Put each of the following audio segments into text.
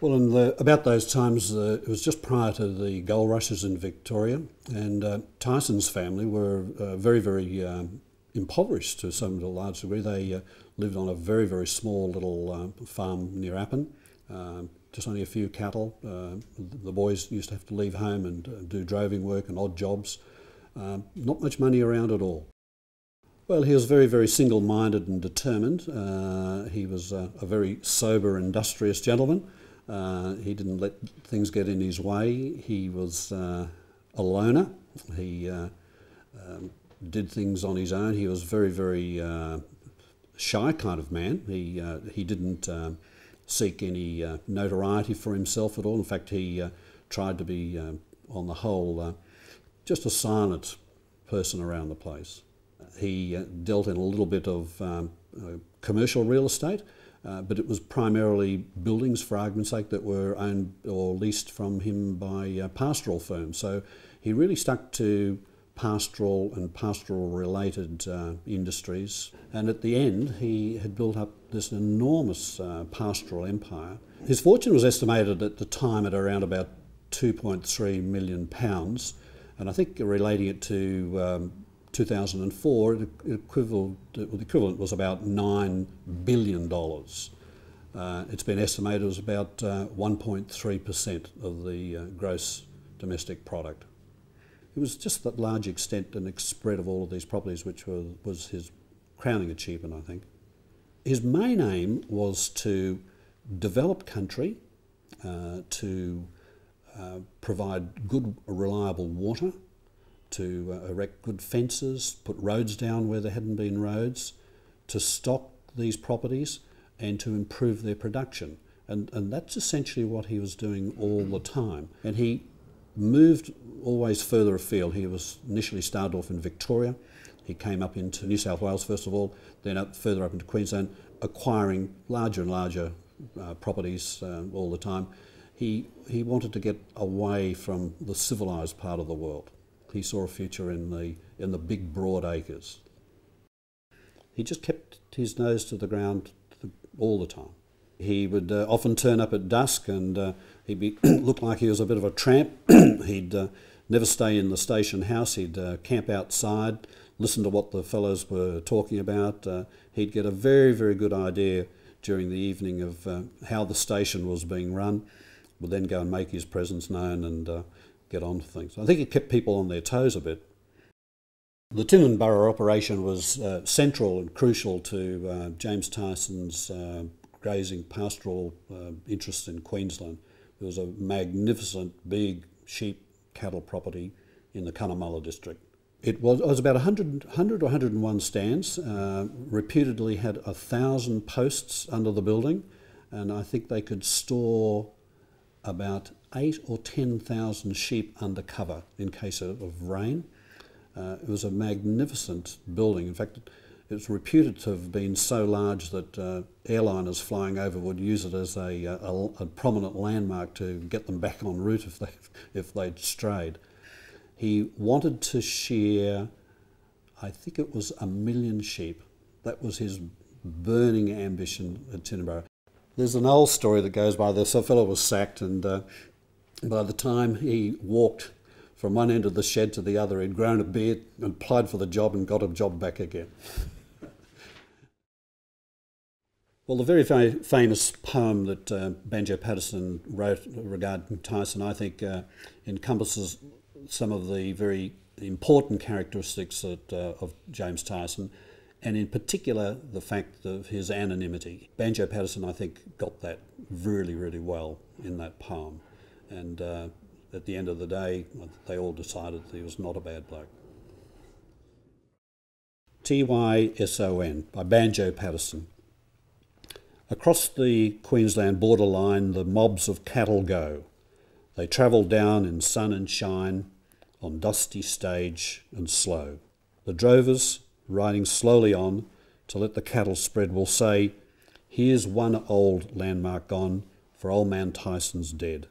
Well, about those times, it was just prior to the gold rushes in Victoria, and Tyson's family were very impoverished to some large degree. They lived on a very small little farm near Appin, just only a few cattle. The boys used to have to leave home and do droving work and odd jobs. Not much money around at all. Well, he was very single-minded and determined. He was a very sober, industrious gentleman. He didn't let things get in his way. He was a loner. He did things on his own. He was very shy kind of man. He didn't seek any notoriety for himself at all. In fact, he tried to be, on the whole, just a silent person around the place. He dealt in a little bit of commercial real estate, but it was primarily buildings, for argument's sake, that were owned or leased from him by pastoral firms. So he really stuck to pastoral and pastoral-related industries. And at the end, he had built up this enormous pastoral empire. His fortune was estimated at the time at around about £2.3 million, and I think relating it to 2004, the equivalent was about $9 billion. It's been estimated as about 1.3% of the gross domestic product. It was just the large extent and spread of all of these properties which was his crowning achievement, I think. His main aim was to develop country, to provide good, reliable water, to erect good fences, put roads down where there hadn't been roads, to stock these properties and to improve their production. And that's essentially what he was doing all the time. And he moved always further afield. He was initially started off in Victoria. He came up into New South Wales first of all, then further up into Queensland, acquiring larger and larger properties all the time. He wanted to get away from the civilised part of the world. He saw a future in the big broad acres. He just kept his nose to the ground all the time. He would often turn up at dusk and he'd look like he was a bit of a tramp. He'd never stay in the station house. He'd camp outside, listen to what the fellows were talking about. He'd get a very good idea during the evening of how the station was being run. Would then go and make his presence known and get on to things. I think it kept people on their toes a bit. The Tinwinburra operation was central and crucial to James Tyson's grazing pastoral interests in Queensland. There was a magnificent big sheep cattle property in the Cunnamulla district. It was about 100 or 101 stands, reputedly had 1,000 posts under the building, and I think they could store about 8,000 or 10,000 sheep under cover in case of rain. It was a magnificent building. In fact, it was reputed to have been so large that airliners flying over would use it as a prominent landmark to get them back en route if they'd strayed. He wanted to shear, I think it was 1 million sheep. That was his burning ambition at Tinwinburra. There's an old story that goes by this. A fellow was sacked, and by the time he walked from one end of the shed to the other, he'd grown a beard and applied for the job and got a job back again. Well, the very famous poem that Banjo Patterson wrote regarding Tyson, I think, encompasses some of the very important characteristics of James Tyson, and in particular the fact of his anonymity. Banjo Patterson, I think, got that really well in that poem, and at the end of the day they all decided that he was not a bad bloke. Tyson by Banjo Patterson. Across the Queensland borderline the mobs of cattle go. They travel down in sun and shine, on dusty stage and slow. The drovers, riding slowly on to let the cattle spread, will say, "Here's one old landmark gone, for old man Tyson's dead."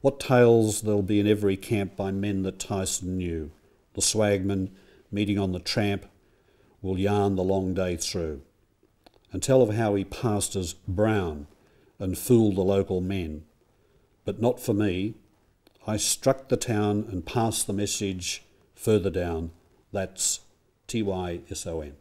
What tales there'll be in every camp by men that Tyson knew. The swagman, meeting on the tramp, will yarn the long day through, and tell of how he passed as brown and fooled the local men, but not for me. I struck the town and passed the message further down. That's Tyson.